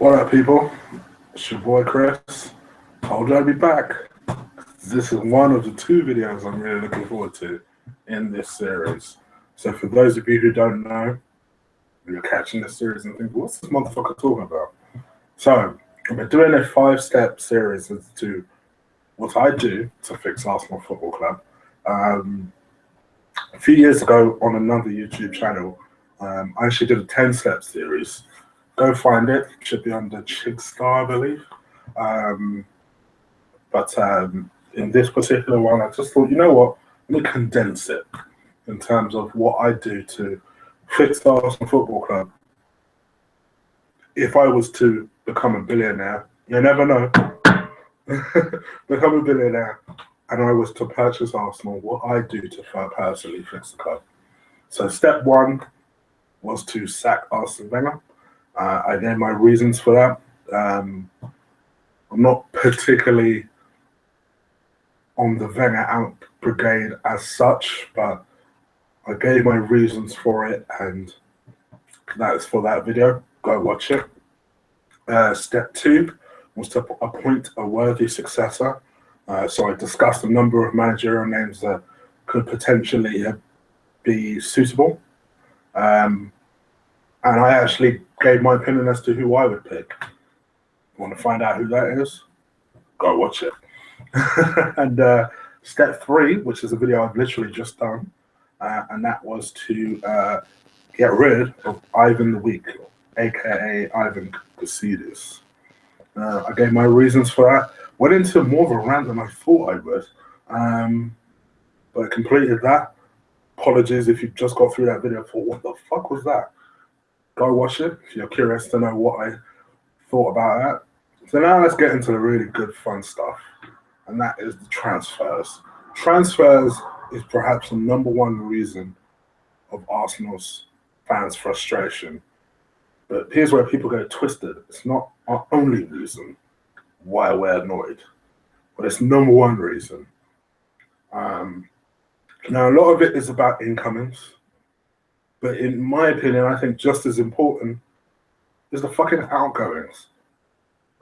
What up, people? It's your boy Chris. Told you I'd be back. This is one of the two videos I'm really looking forward to in this series. So for those of you who don't know, you're catching this series and thinking, what's this motherfucker talking about? So I've been doing a 5-step series as to what I do to fix Arsenal Football Club. A few years ago on another YouTube channel, I actually did a 10-step series. Go find it. It should be under Chigstar, I believe. But in this particular one, I just thought, you know what? Let me condense it in terms of what I do to fix the Arsenal Football Club. If I was to become a billionaire, you never know, become a billionaire, and I was to purchase Arsenal, what I do to personally fix the club. So step one was to sack Arsene Wenger. I gave my reasons for that. I'm not particularly on the Wenger out brigade as such, but I gave my reasons for it, and that's for that video. Go watch it. Step two was to appoint a worthy successor. So I discussed a number of managerial names that could potentially be suitable. And I actually gave my opinion as to who I would pick. Want to find out who that is? Go watch it. And step three, which is a video I've literally just done, and that was to get rid of Ivan the Weak, aka Ivan Casides. I gave my reasons for that. Went into more of a rant than I thought I would, but I completed that. Apologies if you just got through that video and thought, what the fuck was that? Go watch it if you're curious to know what I thought about that. So now let's get into the really good fun stuff, and that is the transfers. Transfers is perhaps the number one reason of Arsenal's fans' frustration. But here's where people get twisted. It's not our only reason why we're annoyed, but it's number one reason. Now, a lot of it is about incomings, but in my opinion, I think just as important is the fucking outgoings,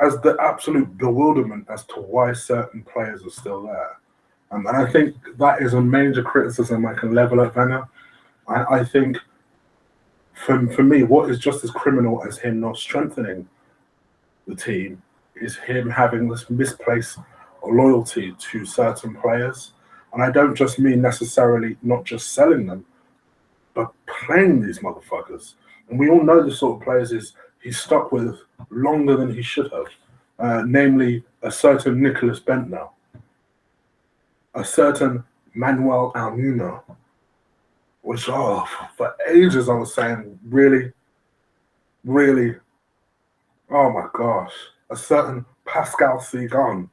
as the absolute bewilderment as to why certain players are still there. And I think that is a major criticism I can level at Wenger. I think, for me, what is just as criminal as him not strengthening the team is him having this misplaced loyalty to certain players. And I don't just mean necessarily not just selling them, but playing these motherfuckers. And we all know the sort of players he's stuck with longer than he should have, namely a certain Nicholas Bentner, a certain Manuel Almuno, which, for ages I was saying, really, really, oh my gosh, a certain Pascal Sigan,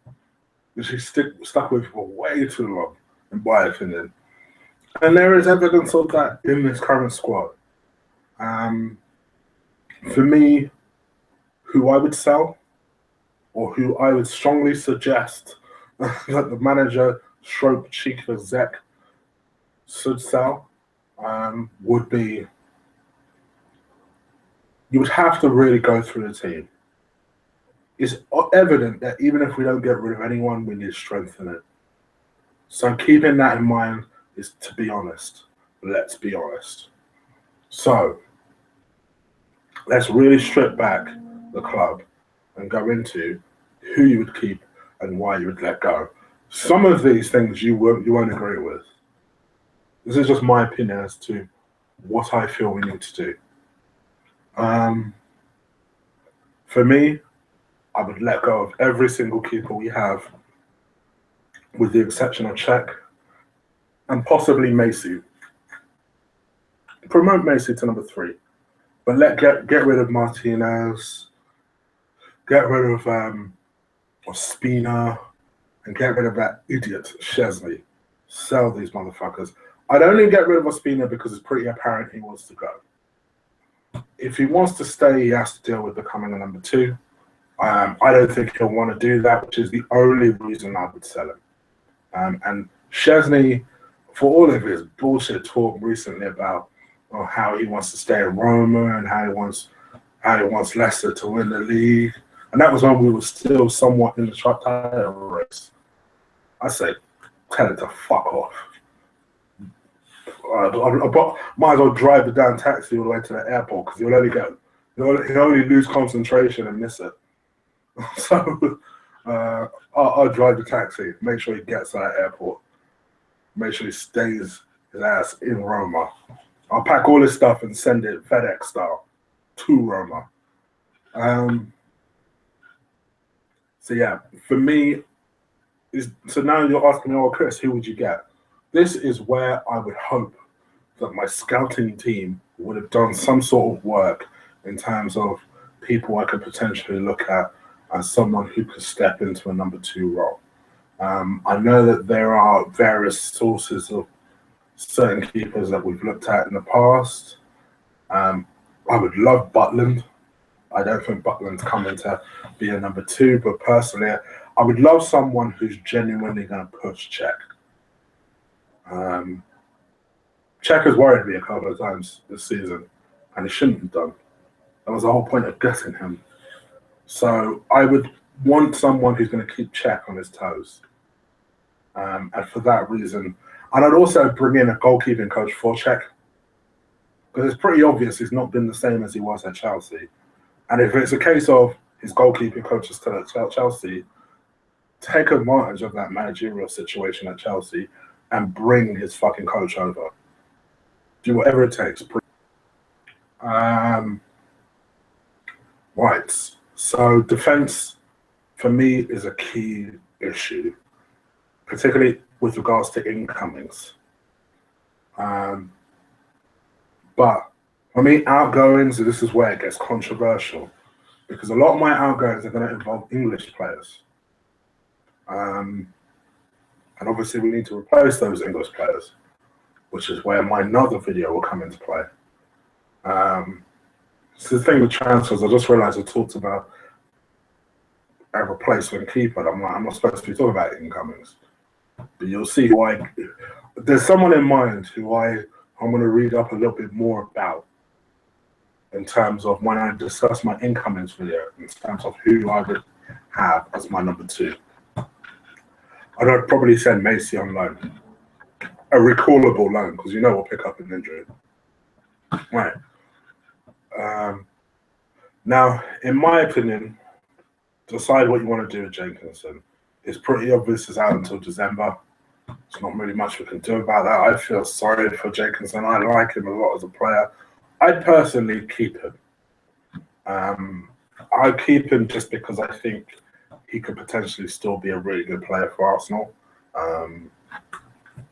which he stuck with for way too long, in my opinion. And there is evidence of that in this current squad. For me, who I would sell, or who I would strongly suggest that the manager / chief exec should sell, would be, you would have to really go through the team. It's evident that even if we don't get rid of anyone, we need to strengthen it. So keeping that in mind is to be honest. Let's be honest. So let's really strip back the club and go into who you would keep and why you would let go. Some of these things you won't agree with. This is just my opinion as to what I feel we need to do. For me, I would let go of every single keeper we have, with the exception of Czech and possibly Macy. Promote Macy to number 3, but get rid of Martinez, get rid of Ospina, and get rid of that idiot Szczesny. Sell these motherfuckers. I'd only get rid of Ospina because it's pretty apparent he wants to go. If he wants to stay, he has to deal with becoming a number 2. I don't think he'll want to do that, which is the only reason I would sell him. And Szczesny, for all of his bullshit talk recently about how he wants to stay in Roma and how he wants how he wants Leicester to win the league. And that was when we were still somewhat in the title race. I say, tell it to fuck off. I might as well drive the damn taxi all the way to the airport because he'll only lose concentration and miss it. So I'll drive the taxi, make sure he gets to that airport, make sure he stays his ass in Roma. I'll pack all his stuff and send it FedEx style to Roma. So yeah, for me, so now you're asking me, oh Chris, who would you get? This is where I would hope that my scouting team would have done some sort of work in terms of people I could potentially look at as someone who could step into a number 2 role. I know that there are various sources of certain keepers that we've looked at in the past. I would love Butland. I don't think Butland's coming to be a number 2, but personally, I would love someone who's genuinely going to push Czech. Czech has worried me a couple of times this season, and he shouldn't have done. That was the whole point of getting him. So I would want someone who's going to keep Czech on his toes. And for that reason, and I'd also bring in a goalkeeping coach for Czech, because it's pretty obvious he's not been the same as he was at Chelsea. And if it's a case of his goalkeeping coach is still at Chelsea, take advantage of that managerial situation at Chelsea and bring his fucking coach over. Do whatever it takes. Right. So defense, for me, is a key issue, particularly with regards to incomings. But for me, outgoings, this is where it gets controversial, because a lot of my outgoings are going to involve English players. And obviously we need to replace those English players, which is where my another video will come into play. So the thing with transfers, I just realized I talked about a replacement keeper. I'm not supposed to be talking about incomings, but you'll see why. There's someone in mind who I'm going to read up a little bit more about in terms of when I discuss my incomings video, in terms of who I would have as my number 2. I'd probably send Macy on loan, a recallable loan, because we'll pick up an injury. Right. Now, in my opinion, decide what you want to do with Jenkinson. It's pretty obvious it's out until December. There's not really much we can do about that. I feel sorry for Jenkinson. I like him a lot as a player. I'd personally keep him. I'd keep him just because I think he could potentially still be a really good player for Arsenal. And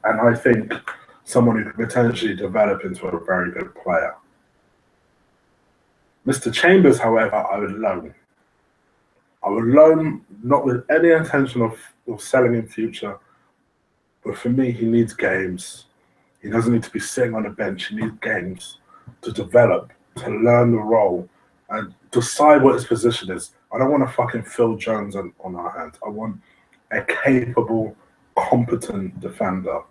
I think someone who could potentially develop into a very good player. Mr. Chambers, however, I would loan. I would loan not with any intention of selling in future, but for me, he needs games. He doesn't need to be sitting on a bench. He needs games to develop, to learn the role, and decide what his position is. I don't want a fucking Phil Jones on our hands. I want a capable, competent defender.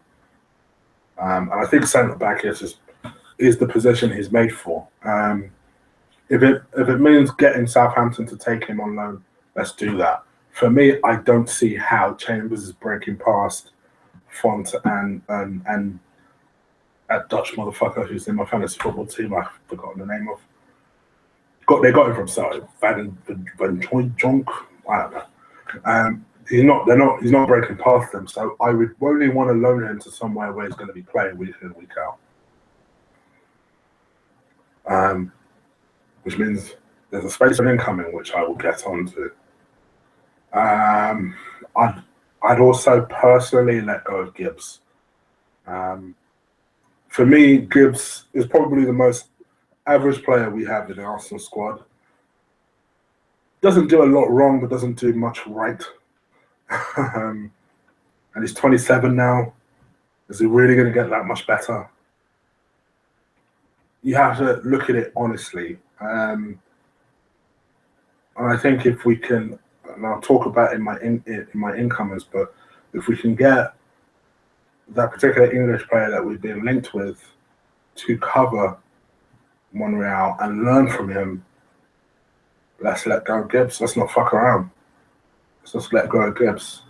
And I think centre-back is the position he's made for. If it means getting Southampton to take him on loan, let's do that. For me, I don't see how Chambers is breaking past Font and that Dutch motherfucker who's in my fantasy football team. I've forgotten the name of. They got him from Saudi. Van Jonk. I don't know. He's not breaking past them. So I would only want to loan him to somewhere where he's going to be playing week in, week out. Which means there's a space for incoming, which I will get onto. I'd also personally let go of Gibbs. For me, Gibbs is probably the most average player we have in the Arsenal squad. Doesn't do a lot wrong, but doesn't do much right. And he's 27 now. Is he really going to get that much better? You have to look at it honestly. And I think if we can, and I'll talk about it in my incomers, but if we can get that particular English player that we've been linked with to cover Monreal and learn from him, let's let go of Gibbs. Let's not fuck around. Let's just let go of Gibbs.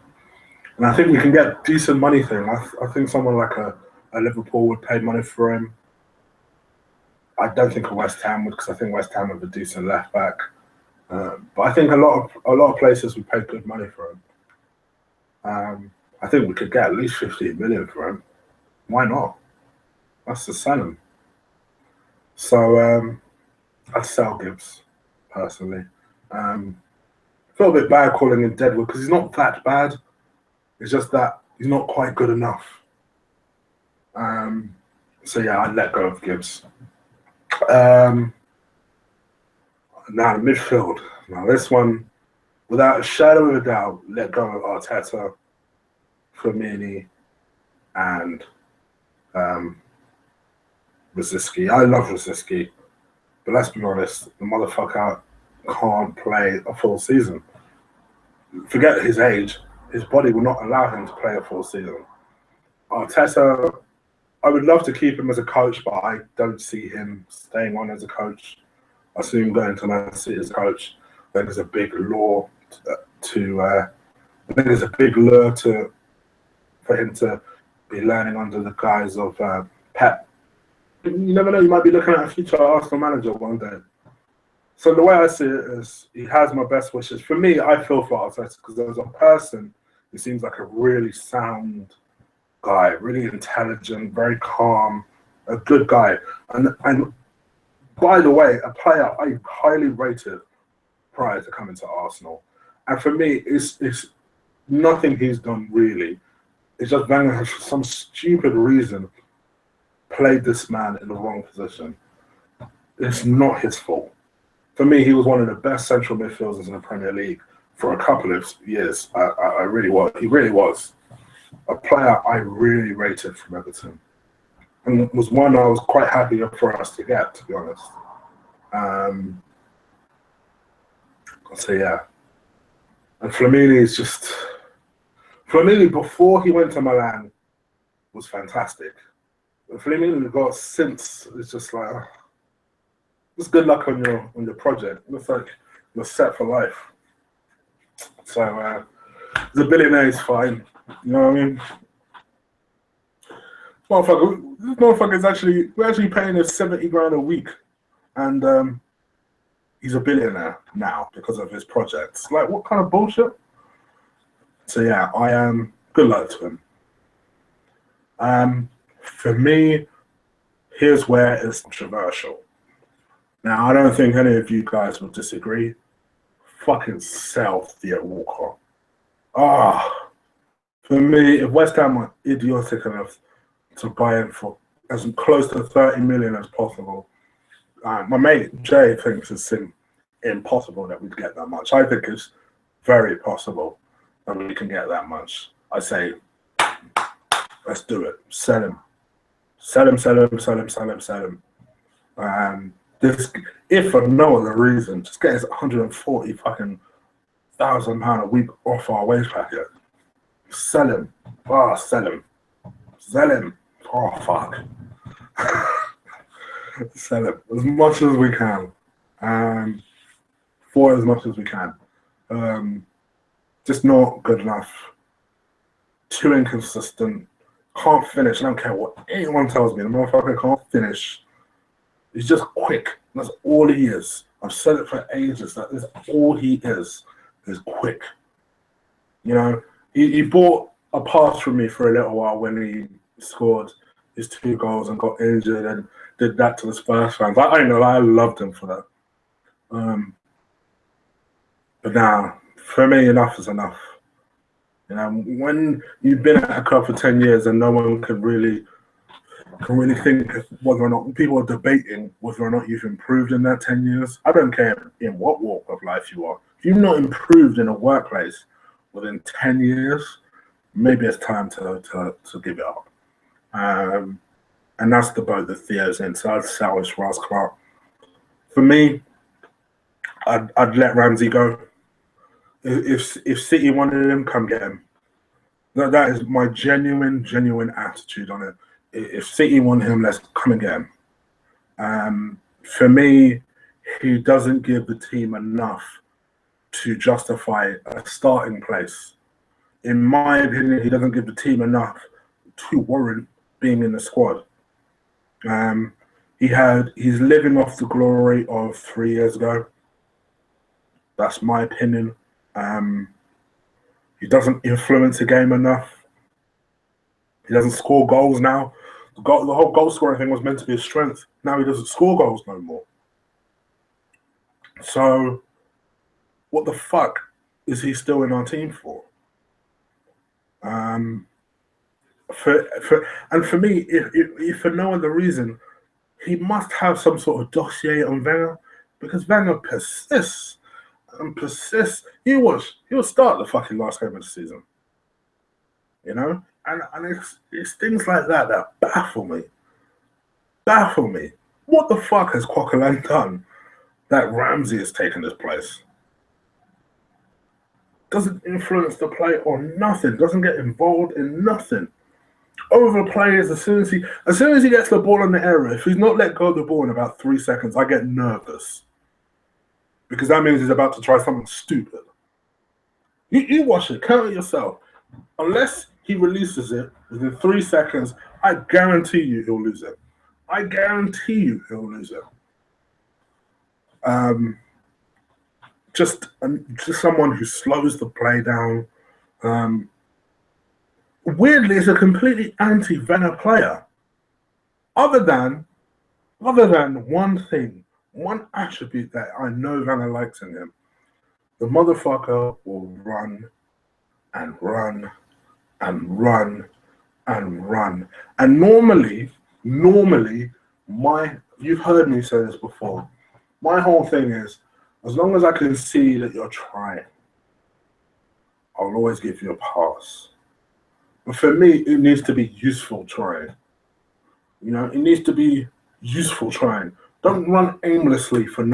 And I think we can get decent money for him. I think someone like a Liverpool would pay money for him. I don't think a West Ham would, because I think West Ham have a decent left back. But I think a lot of places would pay good money for him. I think we could get at least 15 million for him. Why not? That's the sell him. So I'd sell Gibbs personally. I feel a bit bad calling him deadwood because he's not that bad. It's just that he's not quite good enough. So yeah, I'd let go of Gibbs. Now the midfield. Now this one, without a shadow of a doubt, let go of Arteta, Firmini, and Rosicky. I love Rosicky, but let's be honest, the motherfucker can't play a full season. Forget his age, his body will not allow him to play a full season. Arteta, I would love to keep him as a coach, but I don't see him staying on as a coach. I see him going to Man City as a coach. I think there's a big lure for him to be learning under the guise of Pep. You never know, you might be looking at a future Arsenal manager one day. So the way I see it is, he has my best wishes. For me, I feel for Arteta because as a person, he seems like a really sound guy, really intelligent, very calm, a good guy. And by the way, a player I highly rated prior to coming to Arsenal. And for me, it's nothing he's done really. It's just Wenger has, for some stupid reason, played this man in the wrong position. It's not his fault. For me, he was one of the best central midfielders in the Premier League for a couple of years. I really was. He really was a player I really rated from Everton, and was one I was quite happy for us to get, to be honest. So yeah, and Flamini before he went to Milan was fantastic. But Flamini got since, it's just like, just good luck on your project. It looks like you're set for life. So the billionaire is fine. You know what I mean? This motherfucker is we're actually paying him 70 grand a week, and he's a billionaire now because of his projects. Like, what kind of bullshit? So yeah, I am good luck to him. For me, here's where it's controversial. Now, I don't think any of you guys will disagree. Fucking sell Theo Walker. For me, if West Ham are idiotic enough to buy him for as close to 30 million as possible, my mate Jay thinks it's impossible that we'd get that much. I think it's very possible that we can get that much. I say, let's do it. Sell him. Sell him. This, if for no other reason, just get his 140 fucking £1,000 a week off our wage packet. Sell him. Sell him. Sell him. Oh, fuck. Sell him as much as we can. For as much as we can. Just not good enough. Too inconsistent. Can't finish. I don't care what anyone tells me. The motherfucker can't finish. He's just quick. That's all he is. I've said it for ages. That is all he is quick. You know, he bought a pass from me for a little while when he scored his 2 goals and got injured and did that to the Spurs fans. I know, I loved him for that. But now, for me, enough is enough. You know, when you've been at a club for 10 years and no one can really think whether or not people are debating whether or not you've improved in that 10 years. I don't care in what walk of life you are. If you've not improved in a workplace within 10 years, maybe it's time to give it up. And that's the boat that Theo's in. So I'd salvage Ross Clark. For me, I'd let Ramsey go. If City wanted him, come get him. That is my genuine attitude on it. If City want him, let's come and get him. For me, he doesn't give the team enough to justify a starting place. In my opinion, he doesn't give the team enough to warrant being in the squad. He's living off the glory of 3 years ago. That's my opinion. He doesn't influence the game enough. He doesn't score goals now. The whole goal scoring thing was meant to be a strength. Now he doesn't score goals no more. So, what the fuck is he still in our team for? For me, if for no other reason, he must have some sort of dossier on Wenger, because Wenger persists and persists. He'll start the fucking last game of the season. You know? And it's things like that that baffle me. Baffle me. What the fuck has Coquelin done that Ramsey has taken his place? Doesn't influence the play or nothing. Doesn't get involved in nothing. Overplays as soon as he gets the ball in the area. If he's not let go of the ball in about 3 seconds, I get nervous, because that means he's about to try something stupid. You watch it. Count it yourself. Unless he releases it within 3 seconds, I guarantee you he'll lose it. I guarantee you he'll lose it. Just someone who slows the play down. Weirdly, is a completely anti-Wenger player. Other than one thing, one attribute that I know Wenger likes in him, the motherfucker will run and run and run and run. And normally, you've heard me say this before. My whole thing is, as long as I can see that you're trying, I'll always give you a pass. But for me, it needs to be useful trying. You know, it needs to be useful trying. Don't run aimlessly for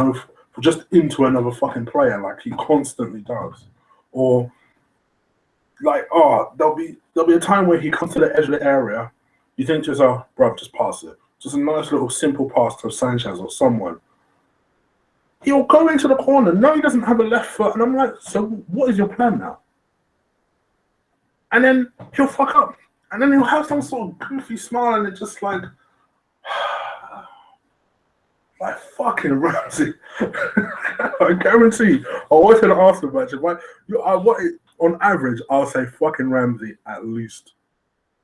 just into another fucking player like he constantly does. Or like, there'll be a time where he comes to the edge of the area. You think to yourself, bro, just pass it. Just a nice little simple pass to Sanchez or someone. He'll go into the corner. No, he doesn't have a left foot. And I'm like, so what is your plan now? And then he'll fuck up. And then he'll have some sort of goofy smile, and it's just like fucking Ramsey. I guarantee. I wanted to ask the match. On average, I'll say fucking Ramsey at least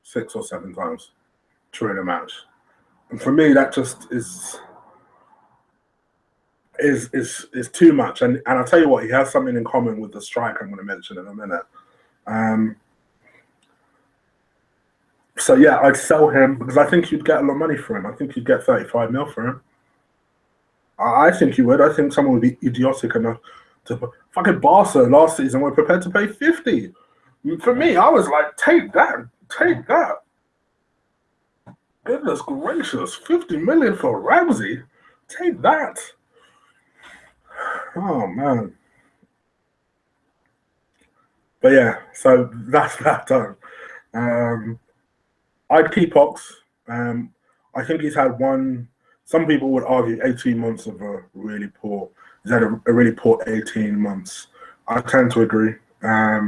6 or 7 times during a match. And for me, that just is too much. And I'll tell you what, he has something in common with the striker I'm going to mention in a minute. So yeah, I'd sell him because I think you'd get a lot of money for him. I think you'd get 35 mil for him. I think you would. I think someone would be idiotic enough to fucking Barca last season were prepared to pay 50. For me, I was like, take that. Goodness gracious, 50 million for Ramsey. Take that. Oh man. But yeah, so that's that done. I'd keep Ox. I think he's had some people would argue 18 months of a really poor. He's had a really poor 18 months. I tend to agree. But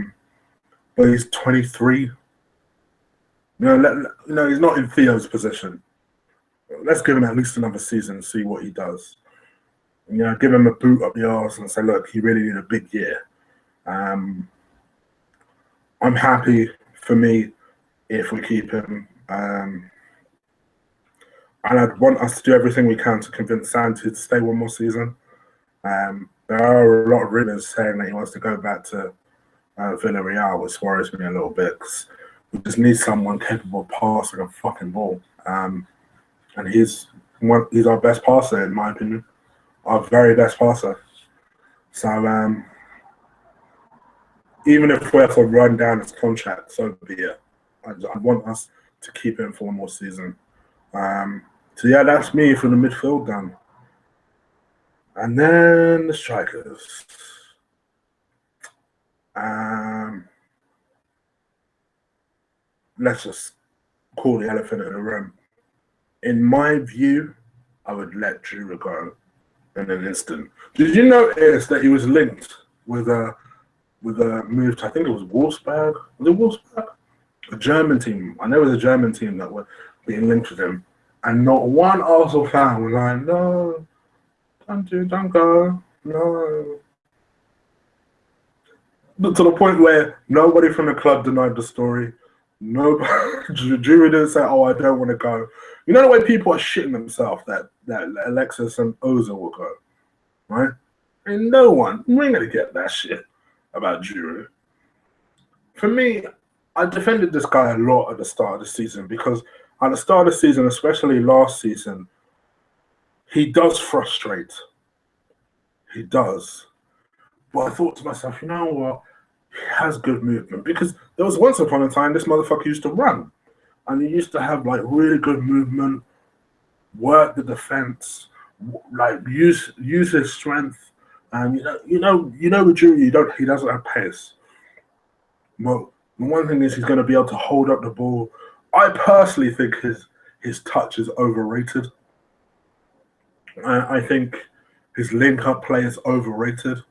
he's 23. He's not in Theo's position. Let's give him at least another season and see what he does. Give him a boot up the arse and say, look, he really did a big year. I'm happy for me if we keep him. And I'd want us to do everything we can to convince Santi to stay one more season. There are a lot of rumors saying that he wants to go back to Villarreal, which worries me a little bit, because we just need someone capable of passing a fucking ball. And he's our best passer, in my opinion. Our very best passer. So even if we have to run down his contract, so be it. I want us to keep him for one more season. So yeah, that's me for the midfield done. And then the strikers. Let's just call the elephant in the room. In my view, I would let Drew go. in an instant. Did you notice that he was linked with a move to, I think it was Wolfsburg? Was it Wolfsburg? A German team. I know it was a German team that were being linked with him. And not one Arsenal fan was like, no, don't go, no. But to the point where nobody from the club denied the story. Nobody, Jury didn't say, oh, I don't want to go. You know the way people are shitting themselves that Alexis and Ozil will go, right? And no one, we ain't going to get that shit about Jury. For me, I defended this guy a lot at the start of the season because at the start of the season, especially last season, he does frustrate. He does. But I thought to myself, you know what? He has good movement because there was once upon a time this motherfucker used to run and he used to have like really good movement, work the defense, like use his strength. And with Jury, he doesn't have pace. But the one thing is he's going to be able to hold up the ball. I personally think his touch is overrated. I think his link-up play is overrated.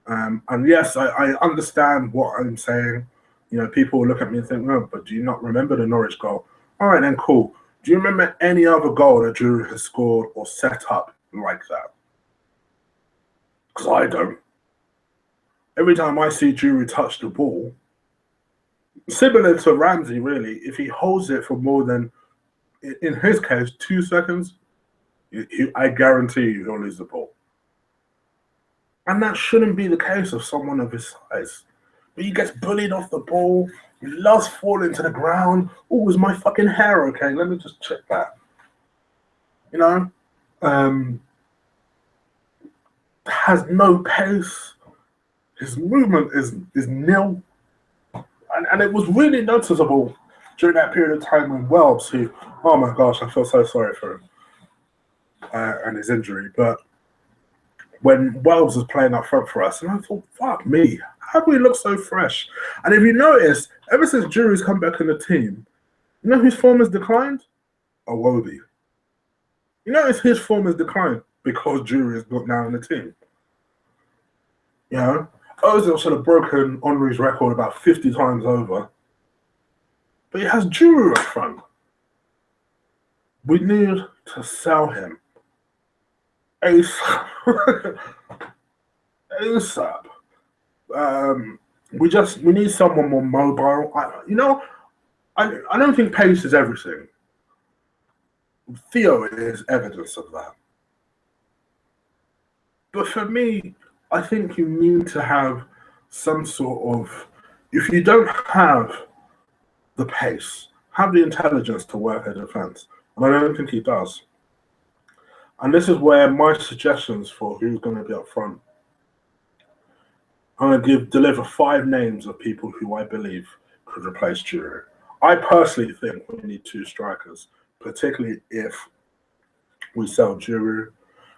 And yes, I understand what I'm saying. You know, people will look at me and think, no, but do you not remember the Norwich goal? All right, then, cool. Do you remember any other goal that Drew has scored or set up like that? Because I don't. Every time I see Drew touch the ball, similar to Ramsey, really, if he holds it for more than, in his case, 2 seconds, I guarantee you he'll lose the ball. And that shouldn't be the case of someone of his size. But he gets bullied off the ball. He loves falling to the ground. Oh, is my fucking hair okay? Let me just check that. You know? Has no pace. His movement is nil. And it was really noticeable during that period of time when Welbs, who, oh my gosh, I feel so sorry for him and his injury. But when Welbs was playing up front for us, and I thought, fuck me, how do we look so fresh? And if you notice, ever since Jury's come back in the team, you know whose form has declined? Iwobi. You notice his form has declined because Jury is not now in the team. You know? Ozil should have broken Henry's record about 50 times over. But he has Jury up front. We need to sell him. ASAP. We need someone more mobile. I don't think pace is everything. Theo is evidence of that. But for me, I think you need to have some sort of, if you don't have the pace, have the intelligence to work a defense. And I don't think he does. And this is where my suggestions for who's going to be up front. I'm going to deliver 5 names of people who I believe could replace Jury. I personally think we need 2 strikers, particularly if we sell Jury.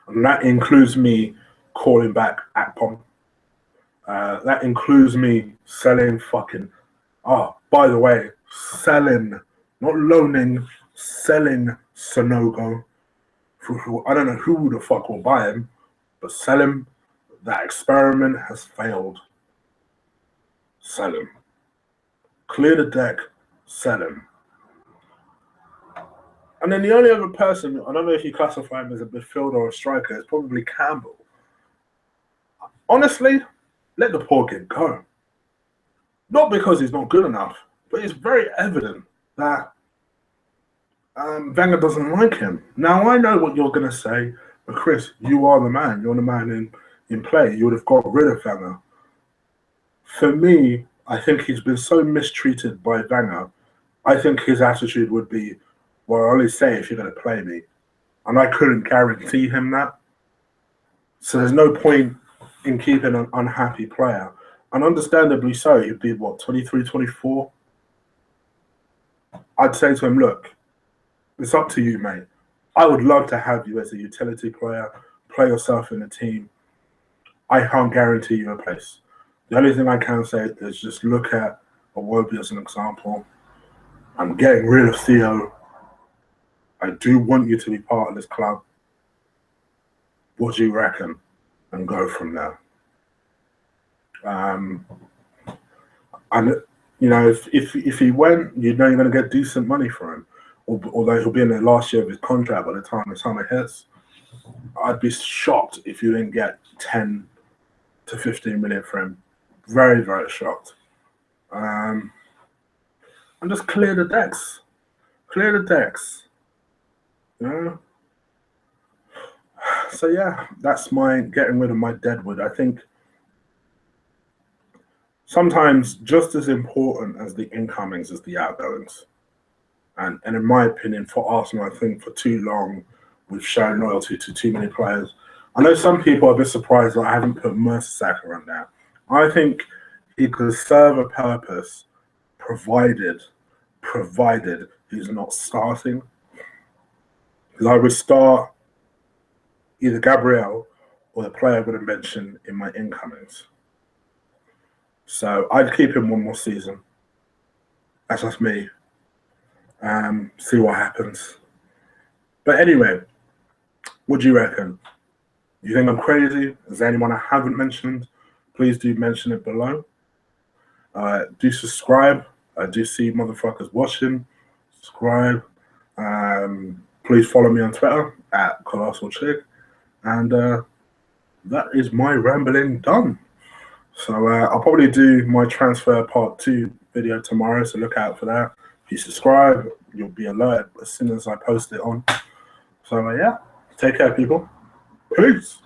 And that includes me calling back Akpom. That includes me selling fucking... Oh, by the way, selling, not loaning, selling Sonogo. I don't know who the fuck will buy him, but sell him. That experiment has failed. Sell him. Clear the deck, sell him. And then the only other person, I don't know if you classify him as a midfielder or a striker, is probably Campbell. Honestly, let the poor kid go. Not because he's not good enough, but it's very evident that Wenger doesn't like him. Now, I know what you're going to say, but Chris, you are the man. You're the man in play. You would have got rid of Wenger. For me, I think he's been so mistreated by Wenger. I think his attitude would be, well, I'll only say if you're going to play me. And I couldn't guarantee him that. So there's no point in keeping an unhappy player. And understandably so, he'd be, 23, 24? I'd say to him, look, it's up to you, mate. I would love to have you as a utility player, play yourself in a team. I can't guarantee you a place. The only thing I can say is just look at Iwobi as an example. I'm getting rid of Theo. I do want you to be part of this club. What do you reckon? And go from there. And if he went, you know you're going to get decent money for him. Although he'll be in the last year of his contract by the time it hits. I'd be shocked if you didn't get 10 to 15 million for him. Very, very shocked. And just clear the decks. Clear the decks. You know? So yeah, that's my getting rid of my deadwood. I think sometimes just as important as the incomings is the outgoings. And in my opinion, for Arsenal, I think for too long we've shown loyalty to too many players. I know some people are a bit surprised that I haven't put Mertesacker on there. I think he could serve a purpose provided he's not starting. Because I would start either Gabriel or the player I'm going to mention in my incomings. So I'd keep him one more season. That's just me. See what happens. But anyway, what do you reckon? You think I'm crazy? Is there anyone I haven't mentioned? Please do mention it below. Do subscribe. I do see motherfuckers watching. Subscribe. Please follow me on Twitter at Colossal Chick. And that is my rambling done. So I'll probably do my transfer part 2 video tomorrow, so look out for that. If you subscribe, you'll be alerted as soon as I post it on. So yeah, take care, people. Peace.